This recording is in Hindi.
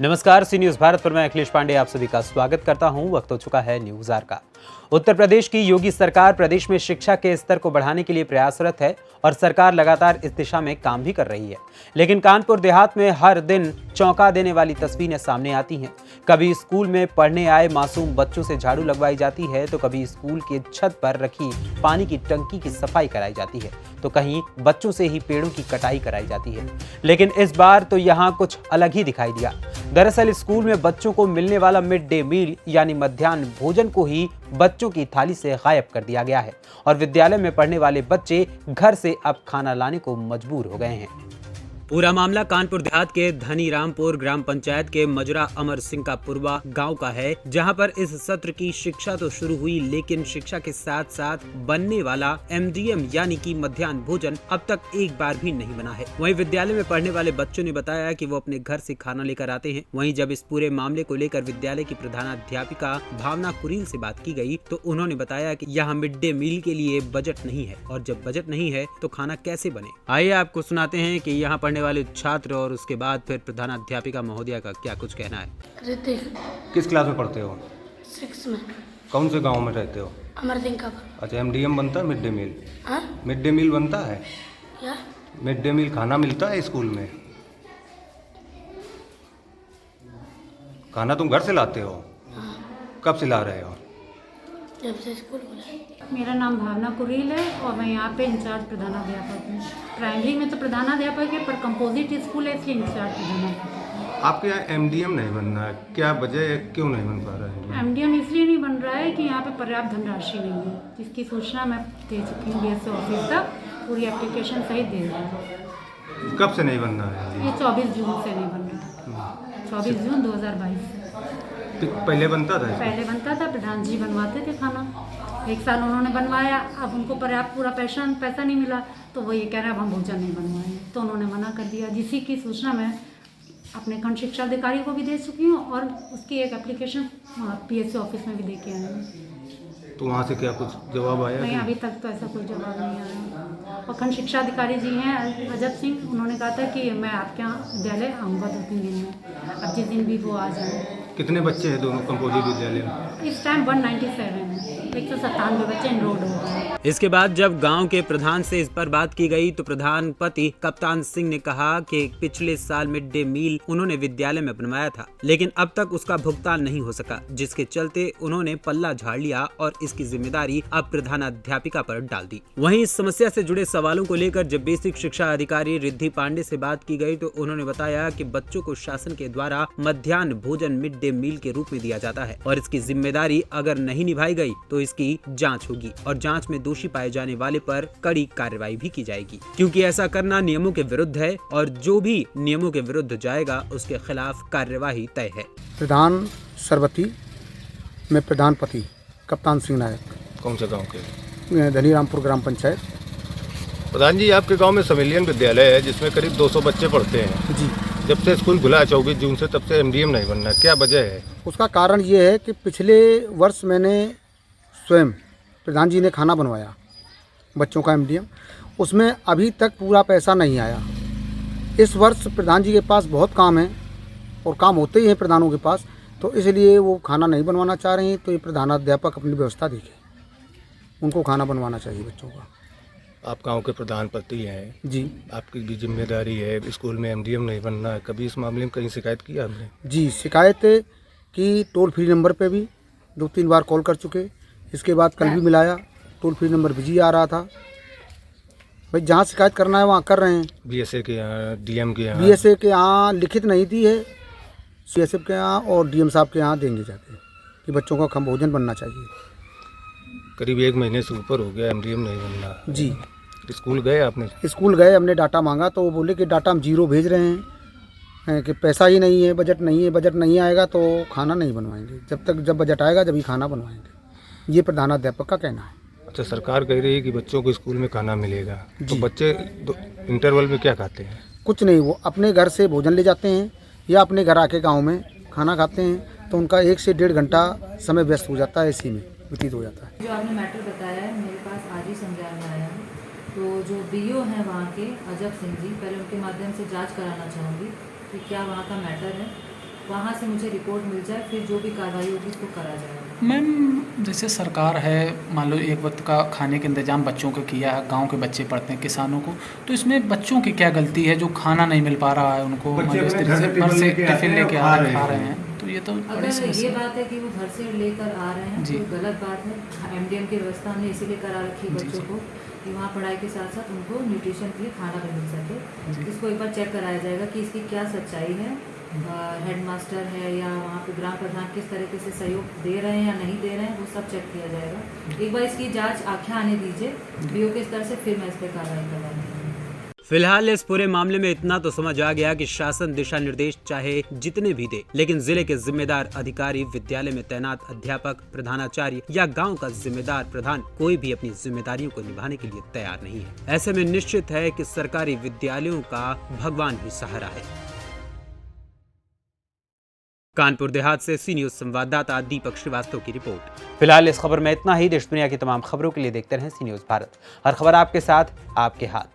नमस्कार, सी न्यूज भारत पर मैं अखिलेश पांडे आप सभी का स्वागत करता हूं। वक्त हो चुका है न्यूज आवर का। उत्तर प्रदेश की योगी सरकार प्रदेश में शिक्षा के स्तर को बढ़ाने के लिए प्रयासरत है और सरकार लगातार इस दिशा में काम भी कर रही है। लेकिन कानपुर देहात में हर दिन चौंका देने वाली तस्वीरें सामने आती हैं। कभी स्कूल में पढ़ने आए मासूम बच्चों से झाड़ू लगवाई जाती है, तो कभी स्कूल की छत पर रखी पानी की टंकी की सफाई कराई जाती है, तो कहीं बच्चों से ही पेड़ों की कटाई कराई जाती है। लेकिन इस बार तो यहाँ कुछ अलग ही दिखाई दिया। दरअसल स्कूल में बच्चों को मिलने वाला मिड डे मील यानी मध्याह्न भोजन को ही बच्चों की थाली से गायब कर दिया गया है और विद्यालय में पढ़ने वाले बच्चे घर से अब खाना लाने को मजबूर हो गए हैं। पूरा मामला कानपुर देहात के धनी रामपुर ग्राम पंचायत के मजरा अमर सिंह का पूर्वा गांव का है, जहां पर इस सत्र की शिक्षा तो शुरू हुई, लेकिन शिक्षा के साथ साथ बनने वाला MDM यानी कि मध्याह्न भोजन अब तक एक बार भी नहीं बना है। वहीं विद्यालय में पढ़ने वाले बच्चों ने बताया कि वो अपने घर से खाना लेकर आते हैं। वहीं जब इस पूरे मामले को लेकर विद्यालय की प्रधानाध्यापिका भावना कुरील से बात की गई, तो उन्होंने बताया कि यहाँ मिड डे मील के लिए बजट नहीं है और जब बजट नहीं है तो खाना कैसे बने। आइए आपको सुनाते हैं कि यहाँ पढ़ने वाले छात्र और उसके बाद फिर प्रधानाध्यापिका महोदया का क्या कुछ कहना है। ऋतिक, किस क्लास में पढ़ते हो? 6 में। कौन से गांव में रहते हो? अमर सिंह का। अच्छा, MDM बनता है मिड डे मील? हाँ? मिड डे मील बनता है? क्या? मिड डे मील खाना मिलता है स्कूल में? खाना तुम घर से लाते हो? हाँ, कब से ला रहे हो? जब से स्कूल खुला। मेरा नाम भावना कुरील है और मैं यहाँ पे इंचार्ज प्रधानाध्यापक हूँ। प्राइमरी में तो प्रधानाध्यापक है, पर कंपोजिट स्कूल है इसलिए इंचार्ज प्रधानाध्यापक है। आपके यहाँ MDM नहीं बन रहा है, क्या वजह है, क्यों नहीं बन पा रहा है? MDM इसलिए नहीं बन रहा है कि यहाँ पे पर्याप्त धनराशि नहीं है, जिसकी सूचना मैं दे चुकी हूँ BSO ऑफिस तक। पूरी एप्लीकेशन सहित दे रही है। कब से नहीं बन रहा है? ये 24 जून से नहीं बन रहा, 24 जून 2022 से। पहले बनता था? पहले बनता था, प्रधान जी बनवाते थे खाना। 1 साल उन्होंने बनवाया, अब उनको पर्याप्त पूरा पैसा नहीं मिला, तो वो ये कह रहे हैं अब हम भोजन नहीं बनवाएंगे, तो उन्होंने मना कर दिया। जिसी की सूचना मैं अपने खंड शिक्षा अधिकारी को भी दे चुकी हूँ और उसकी एक एप्लीकेशन PSO ऑफिस में भी दे के आई हूँ। तो वहाँ से क्या कुछ जवाब आया? नहीं, अभी तक तो ऐसा कोई जवाब नहीं आया। और खंड शिक्षा अधिकारी जी हैं अजब सिंह, उन्होंने कहा था कि मैं आपके यहाँ विद्यालय आऊँगा 2-3 दिन में, अब जिस दिन भी वो आ जाए। कितने बच्चे हैं दोनों कंपोजिट विद्यालय में? इस टाइम 197 है, 197 बच्चे एनरोल्ड हो गए। इसके बाद जब गांव के प्रधान से इस पर बात की गई, तो प्रधान पति कप्तान सिंह ने कहा कि पिछले साल मिड डे मील उन्होंने विद्यालय में बनवाया था, लेकिन अब तक उसका भुगतान नहीं हो सका, जिसके चलते उन्होंने पल्ला झाड़ लिया और इसकी जिम्मेदारी अब प्रधानाध्यापिका पर डाल दी। वहीं इस समस्या से जुड़े सवालों को लेकर जब बेसिक शिक्षा अधिकारी रिद्धि पांडे से बात की गई, तो उन्होंने बताया कि बच्चों को शासन के द्वारा मध्याह्न भोजन मिड डे मील के रूप में दिया जाता है और इसकी जिम्मेदारी अगर नहीं निभाई गई तो इसकी जाँच होगी और जाँच में दोषी पाए जाने वाले पर कड़ी कार्रवाई भी की जाएगी, क्योंकि ऐसा करना नियमों के विरुद्ध है और जो भी नियमों के विरुद्ध जाएगा उसके खिलाफ कार्यवाही तय है। प्रधान सरबती में प्रधान पति कप्तान सिंह नायक, कौन से गाँव के? धनी रामपुर ग्राम पंचायत। प्रधान जी, आपके गांव में सम्मेलन विद्यालय है जिसमें करीब 200 बच्चे पढ़ते हैं जी। जब से स्कूल खुला 24 जून से, तब से MDM नहीं बनना, क्या वजह है? उसका कारण ये है कि पिछले वर्ष मैंने स्वयं प्रधान जी ने खाना बनवाया बच्चों का MDM, उसमें अभी तक पूरा पैसा नहीं आया। इस वर्ष प्रधान जी के पास बहुत काम है और काम होते ही हैं प्रधानों के पास, तो इसलिए वो खाना नहीं बनवाना चाह रहे हैं। तो ये प्रधानाध्यापक अपनी व्यवस्था देखें, उनको खाना बनवाना चाहिए बच्चों का। आप गांव के प्रधानपति हैं जी। आपकी भी जिम्मेदारी है, स्कूल में MDM नहीं बनना है। कभी इस मामले में कहीं शिकायत की आपने? जी, शिकायत की टोल फ्री नंबर पे भी 2-3 बार कॉल कर चुके। इसके बाद कल भी मिलाया, टोल फ्री नंबर बिजी आ रहा था। भाई जहाँ शिकायत करना है वहाँ कर रहे हैं। BSA के यहाँ, DM के यहाँ? BSA के यहाँ लिखित नहीं दी है, CSF के यहाँ और DM साहब के यहाँ देंगे जाके कि बच्चों का कम भोजन बनना चाहिए। करीब 1 महीने से ऊपर हो गया MDM नहीं बनना। जी। स्कूल गए आपने? स्कूल गए, हमने डाटा मांगा तो वो बोले कि डाटा हम 0 भेज रहे हैं कि पैसा ही नहीं है, बजट नहीं है, बजट नहीं आएगा तो खाना नहीं बनवाएंगे। जब बजट आएगा जब ही खाना बनवाएंगे, ये प्रधानाध्यापक का कहना है। अच्छा, सरकार कह रही है कि बच्चों को स्कूल में खाना मिलेगा, तो बच्चे इंटरवल में क्या खाते हैं? कुछ नहीं, वो अपने घर से भोजन ले जाते हैं या अपने घर आके गाँव में खाना खाते हैं, तो उनका 1 से 1.5 घंटा समय व्यस्त हो जाता है, इसी में व्यतीत हो जाता है। जो आपने मैटर बताया है मेरे पास आज ही समझा में आया है, तो जो BO हैं वहाँ के अजब सिंह जी, पहले उनके माध्यम से जांच कराना चाहूँगी कि क्या वहाँ का मैटर है। वहाँ से मुझे रिपोर्ट मिल जाए, फिर जो भी कार्रवाई होगी उसको करा जाएगा। मैम जैसे सरकार है, मान लो एक वक्त का खाने का इंतजाम बच्चों को किया है, गांव के बच्चे पढ़ते हैं, किसानों को, तो इसमें बच्चों की क्या गलती है जो खाना नहीं मिल पा रहा है उनको, मान लो इस तरीके से घर से टिफिन लेके आ रहे हैं, तो ये तो बड़ी अगर ये समस्या है। बात है कि वो घर से लेकर आ रहे हैं जी। तो गलत बात है। एमडीएम की व्यवस्था हमने इसीलिए करा रखी बच्चों को कि वहाँ पढ़ाई के साथ साथ उनको न्यूट्रिशन के लिए खाना भी मिल सके। इसको एक बार चेक कराया जाएगा कि इसकी क्या सच्चाई है, हेडमास्टर है या वहाँ पे ग्राम प्रधान किस तरीके से सहयोग दे रहे हैं या नहीं दे रहे हैं, वो सब चेक किया जाएगा। एक बार इसकी जांच आंखें आने दीजिए बीओ के स्तर से, फिर मैं इस पर कार्रवाई करवाऊंगी। फिलहाल इस पूरे मामले में इतना तो समझ आ गया कि शासन दिशा निर्देश चाहे जितने भी दे, लेकिन जिले के जिम्मेदार अधिकारी, विद्यालय में तैनात अध्यापक, प्रधानाचार्य या गांव का जिम्मेदार प्रधान कोई भी अपनी जिम्मेदारियों को निभाने के लिए तैयार नहीं है। ऐसे में निश्चित है कि सरकारी विद्यालयों का भगवान ही सहारा है। कानपुर देहात से सी न्यूज संवाददाता दीपक श्रीवास्तव की रिपोर्ट। फिलहाल इस खबर में इतना ही। देश दुनिया की तमाम खबरों के लिए देखते रहें सी न्यूज भारत। हर खबर आपके साथ, आपके हाथ।